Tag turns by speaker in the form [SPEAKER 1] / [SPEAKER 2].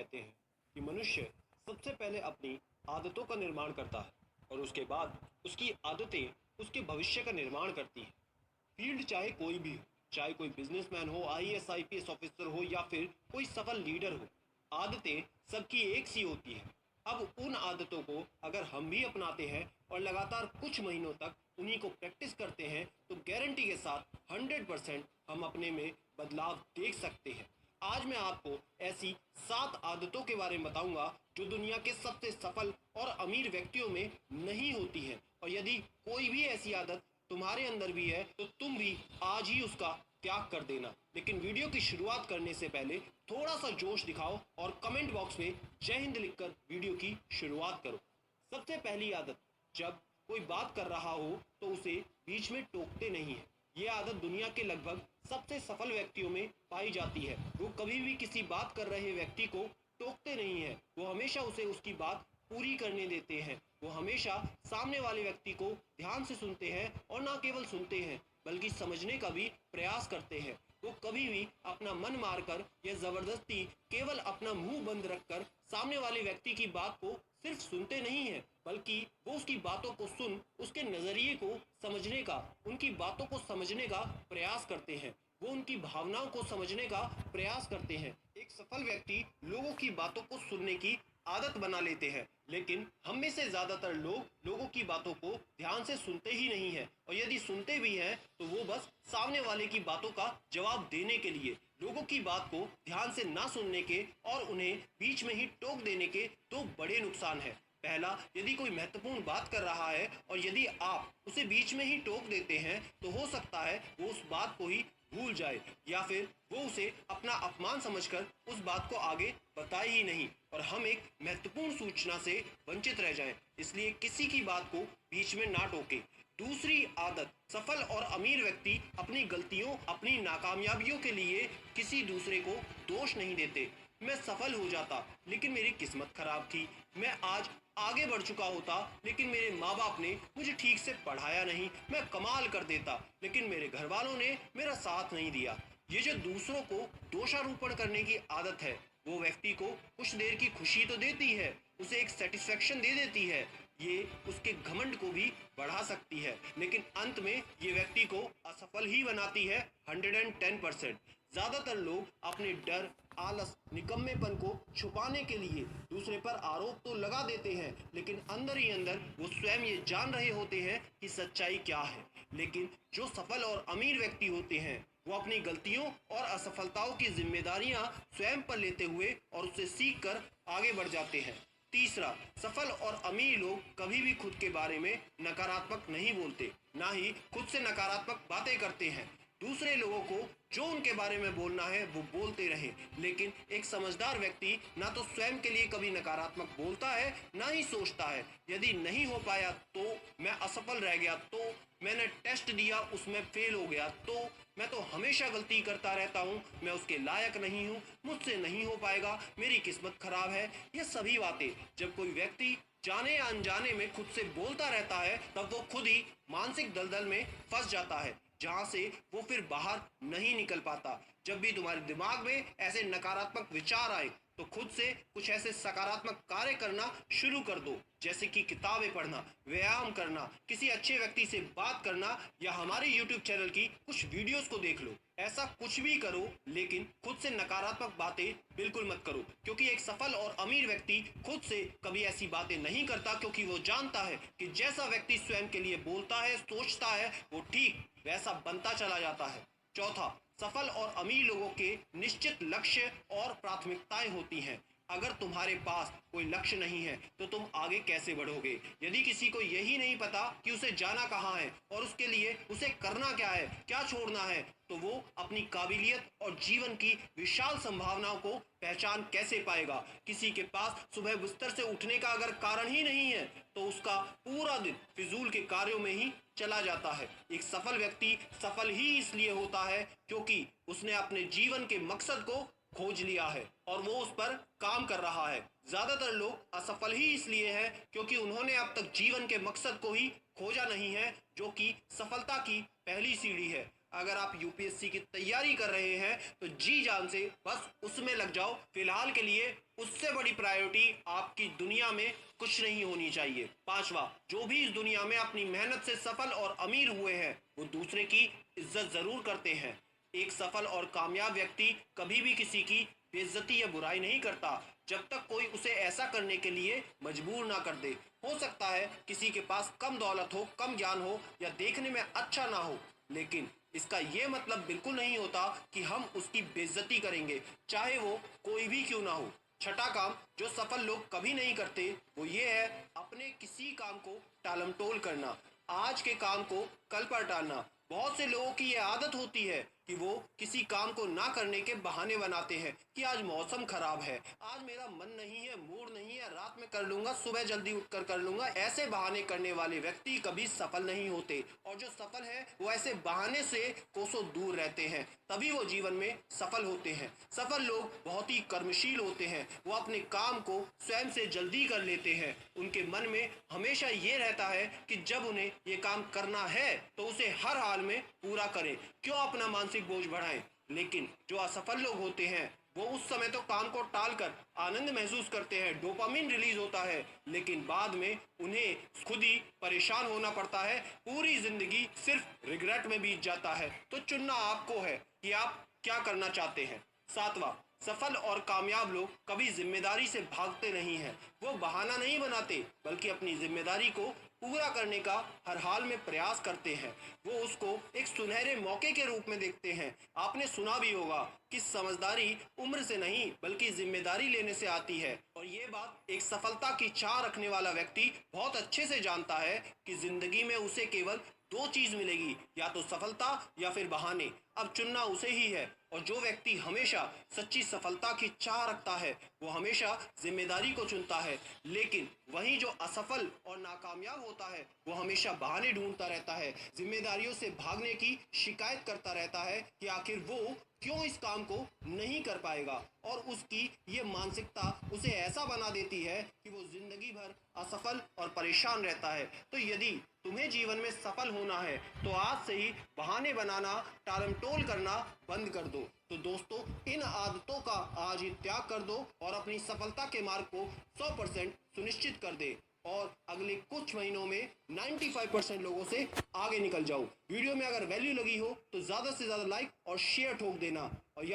[SPEAKER 1] कहते हैं कि मनुष्य सबसे पहले अपनी आदतों का निर्माण करता है और उसके बाद उसकी आदतें उसके भविष्य का निर्माण करती हैं। फील्ड चाहे कोई भी हो, चाहे कोई बिजनेसमैन हो, आईएएस आईपीएस ऑफिसर हो या फिर कोई सफल लीडर हो, आदतें सबकी एक सी होती हैं। अब उन आदतों को अगर हम भी अपनाते हैं और लगातार कुछ महीनों तक उन्हीं को प्रैक्टिस करते हैं तो गारंटी के साथ 100% हम अपने में बदलाव देख सकते हैं। आज मैं आपको ऐसी 7 आदतों के बारे में बताऊंगा जो दुनिया के सबसे सफल और अमीर व्यक्तियों में नहीं होती हैं, और यदि कोई भी ऐसी आदत तुम्हारे अंदर भी है तो तुम भी आज ही उसका त्याग कर देना। लेकिन वीडियो की शुरुआत करने से पहले थोड़ा सा जोश दिखाओ और कमेंट बॉक्स में जय हिंद लिखकर वीडियो की शुरुआत करो। सबसे पहली आदत, जब कोई बात कर रहा हो तो उसे बीच में टोकते नहीं है। ये आदत दुनिया के लगभग सबसे सफल व्यक्तियों में पाई जाती है। वो कभी भी किसी बात कर रहे व्यक्ति को टोकते नहीं है, वो हमेशा उसे उसकी बात पूरी करने देते हैं। वो हमेशा सामने वाले व्यक्ति को ध्यान से सुनते हैं और ना केवल सुनते हैं बल्कि समझने का भी प्रयास करते हैं। वो कभी भी अपना मन मारकर या जबरदस्ती केवल अपना मुंह बंद रखकर सामने वाले व्यक्ति की बात को सिर्फ सुनते नहीं है, बल्कि वो उसकी बातों को सुन उसके नजरिए को समझने का, उनकी बातों को समझने का प्रयास करते हैं। वो उनकी भावनाओं को समझने का प्रयास करते हैं। एक सफल व्यक्ति लोगों की बातों को सुनने की आदत बना लेते हैं, लेकिन हम में से ज्यादातर लोग लोगों की बातों को ध्यान से सुनते ही नहीं है, और यदि सुनते भी हैं तो वो बस सामने वाले की बातों का जवाब देने के लिए। लोगों की बात को ध्यान से ना सुनने के और उन्हें बीच में ही टोक देने के दो बड़े नुकसान हैं। पहला, यदि कोई महत्वपूर्ण बात कर रहा है और यदि आप उसे बीच में ही टोक देते हैं तो हो सकता है वो उस बात को ही भूल जाए या फिर वो उसे अपना अपमान समझकर उस बात को आगे बताए ही नहीं और हम एक महत्वपूर्ण सूचना से वंचित रह जाएं। इसलिए किसी की बात को बीच में ना टोके। दूसरी आदत, सफल और अमीर व्यक्ति अपनी गलतियों, अपनी नाकामयाबियों के लिए किसी दूसरे को दोष नहीं देते। मैं सफल हो जाता लेकिन मेरी किस्मत खराब थी, मैं आज आगे बढ़ चुका होता लेकिन मेरे माँ बाप ने मुझे ठीक से पढ़ाया नहीं, मैं कमाल कर देता लेकिन मेरे घर वालों ने मेरा साथ नहीं दिया। ये जो दूसरों को दोषारोपण करने की आदत है, वो व्यक्ति को कुछ देर की खुशी तो देती है, उसे एक सेटिस्फेक्शन दे देती है, ये उसके घमंड को भी बढ़ा सकती है, लेकिन अंत में ये व्यक्ति को असफल ही बनाती है 110%। ज्यादातर लोग अपने डर, आलस, निकम्मेपन को छुपाने के लिए दूसरे पर आरोप तो लगा देते हैं, लेकिन अंदर ही अंदर वो स्वयं ये जान रहे होते हैं कि सच्चाई क्या है। लेकिन जो सफल और अमीर व्यक्ति होते हैं वो अपनी गलतियों और असफलताओं की जिम्मेदारियां स्वयं पर लेते हुए और उससे सीख कर आगे बढ़ जाते हैं। तीसरा, सफल और अमीर लोग कभी भी खुद के बारे में नकारात्मक नहीं बोलते, ना ही खुद से नकारात्मक बातें करते हैं। दूसरे लोगों को जो उनके बारे में बोलना है वो बोलते रहे, लेकिन एक समझदार व्यक्ति ना तो स्वयं के लिए कभी नकारात्मक बोलता है ना ही सोचता है। यदि नहीं हो पाया तो, मैं असफल रह गया तो, मैंने टेस्ट दिया उसमें फेल हो गया तो, मैं तो हमेशा गलती करता रहता हूँ, मैं उसके लायक नहीं हूँ, मुझसे नहीं हो पाएगा, मेरी किस्मत खराब है, ये सभी बातें जब कोई व्यक्ति जाने या अनजाने में खुद से बोलता रहता है तब वो खुद ही मानसिक दलदल में फंस जाता है, जहां से वो फिर बाहर नहीं निकल पाता। जब भी तुम्हारे दिमाग में ऐसे नकारात्मक विचार आए तो खुद से कुछ ऐसे सकारात्मक कार्य करना शुरू कर दो, जैसे कि किताबें पढ़ना, व्यायाम करना, किसी अच्छे व्यक्ति से बात करना या हमारे YouTube चैनल की कुछ वीडियोस को देख लो। ऐसा कुछ भी करो, लेकिन खुद से नकारात्मक बातें बिल्कुल मत करो, क्योंकि एक सफल और अमीर व्यक्ति खुद से कभी ऐसी बातें नहीं करता, क्योंकि वो जानता है कि जैसा व्यक्ति स्वयं के लिए बोलता है, सोचता है, वो ठीक वैसा बनता चला जाता है। चौथा, सफल और अमीर लोगों के निश्चित लक्ष्य और प्राथमिकताएं होती हैं। अगर तुम्हारे पास कोई लक्ष्य नहीं है तो तुम आगे कैसे बढ़ोगे? यदि किसी को यही नहीं पता कि उसे जाना कहाँ है और उसके लिए उसे करना क्या है, क्या छोड़ना है, तो वो अपनी काबिलियत और जीवन की विशाल संभावनाओं को पहचान कैसे पाएगा? किसी के पास सुबह बिस्तर से उठने का अगर कारण ही नहीं है तो उसका पूरा दिन फिजूल के कार्यों में ही चला जाता है। एक सफल व्यक्ति सफल ही इसलिए होता है क्योंकि उसने अपने जीवन के मकसद को खोज लिया है और वो उस पर काम कर रहा है। ज्यादातर लोग असफल ही इसलिए हैं क्योंकि उन्होंने अब तक जीवन के मकसद को ही खोजा नहीं है, जो कि सफलता की पहली सीढ़ी है। अगर आप यूपीएससी की तैयारी कर रहे हैं तो जी जान से बस उसमें लग जाओ। फिलहाल के लिए उससे बड़ी प्रायोरिटी आपकी दुनिया में कुछ नहीं होनी चाहिए। पांचवा, जो भी इस दुनिया में अपनी मेहनत से सफल और अमीर हुए हैं वो दूसरे की इज्जत जरूर करते हैं। एक सफल और कामयाब व्यक्ति कभी भी किसी की बेइज्जती या बुराई नहीं करता जब तक कोई उसे ऐसा करने के लिए मजबूर ना कर दे। हो सकता है किसी के पास कम दौलत हो, कम ज्ञान हो या देखने में अच्छा ना हो, लेकिन इसका ये मतलब बिल्कुल नहीं होता कि हम उसकी बेइज्जती करेंगे, चाहे वो कोई भी क्यों ना हो। छठा काम जो सफल लोग कभी नहीं करते वो ये है अपने किसी काम को टालमटोल करना, आज के काम को कल पर टालना। बहुत से लोगों की ये आदत होती है कि वो किसी काम को ना करने के बहाने बनाते हैं कि आज मौसम खराब है, आज मेरा मन नहीं है, मूड नहीं है, रात में कर लूंगा, सुबह जल्दी उठकर कर लूंगा। ऐसे बहाने करने वाले व्यक्ति कभी सफल नहीं होते, और जो सफल है वो ऐसे बहाने से कोसों दूर रहते हैं, तभी वो जीवन में सफल होते हैं। सफल लोग बहुत ही कर्मशील होते हैं, वो अपने काम को स्वयं से जल्दी कर लेते हैं। उनके मन में हमेशा ये रहता है कि जब उन्हें ये काम करना है तो उसे हर हाल में पूरा करें, क्यों अपना मानसिक बोझ बढ़ाएं। लेकिन जो असफल लोग होते हैं वो उस समय तो काम को टालकर आनंद महसूस करते हैं, डोपामिन रिलीज होता है, लेकिन बाद में उन्हें खुद ही परेशान होना पड़ता है, पूरी जिंदगी सिर्फ रिग्रेट में बीत जाता है। तो चुनना आपको है कि आप क्या करना चाहते हैं। सातवां, सफल और कामयाब लोग कभी जिम्मेदारी से भागते नहीं हैं, वो बहाना नहीं बनाते बल्कि अपनी जिम्मेदारी को पूरा करने का हर हाल में प्रयास करते हैं। वो उसको एक सुनहरे मौके के रूप में देखते हैं। आपने सुना भी होगा कि समझदारी उम्र से नहीं बल्कि जिम्मेदारी लेने से आती है, और ये बात एक सफलता की चाह रखने वाला व्यक्ति बहुत अच्छे से जानता है कि जिंदगी में उसे केवल दो चीज मिलेगी, या तो सफलता या फिर बहाने। अब चुनना उसे ही है, और जो व्यक्ति हमेशा सच्ची सफलता की चाह रखता है वो हमेशा जिम्मेदारी को चुनता है। लेकिन वहीं जो असफल और नाकामयाब होता है वो हमेशा बहाने ढूंढता रहता है, जिम्मेदारियों से भागने की शिकायत करता रहता है कि आखिर वो क्यों इस काम को नहीं कर पाएगा, और उसकी ये मानसिकता उसे ऐसा बना देती है कि वो जिंदगी भर असफल और परेशान रहता है। तो यदि तुम्हें जीवन में सफल होना है तो आज से ही बहाने बनाना, टालमटोल करना बंद कर दो। तो दोस्तों, इन आदतों का आज ही त्याग कर दो और अपनी सफलता के मार्ग को 100% सुनिश्चित कर दे, और अगले कुछ महीनों में 95% लोगों से आगे निकल जाओ। वीडियो में अगर वैल्यू लगी हो तो ज़्यादा से ज़्यादा लाइक और शेयर ठोक देना, और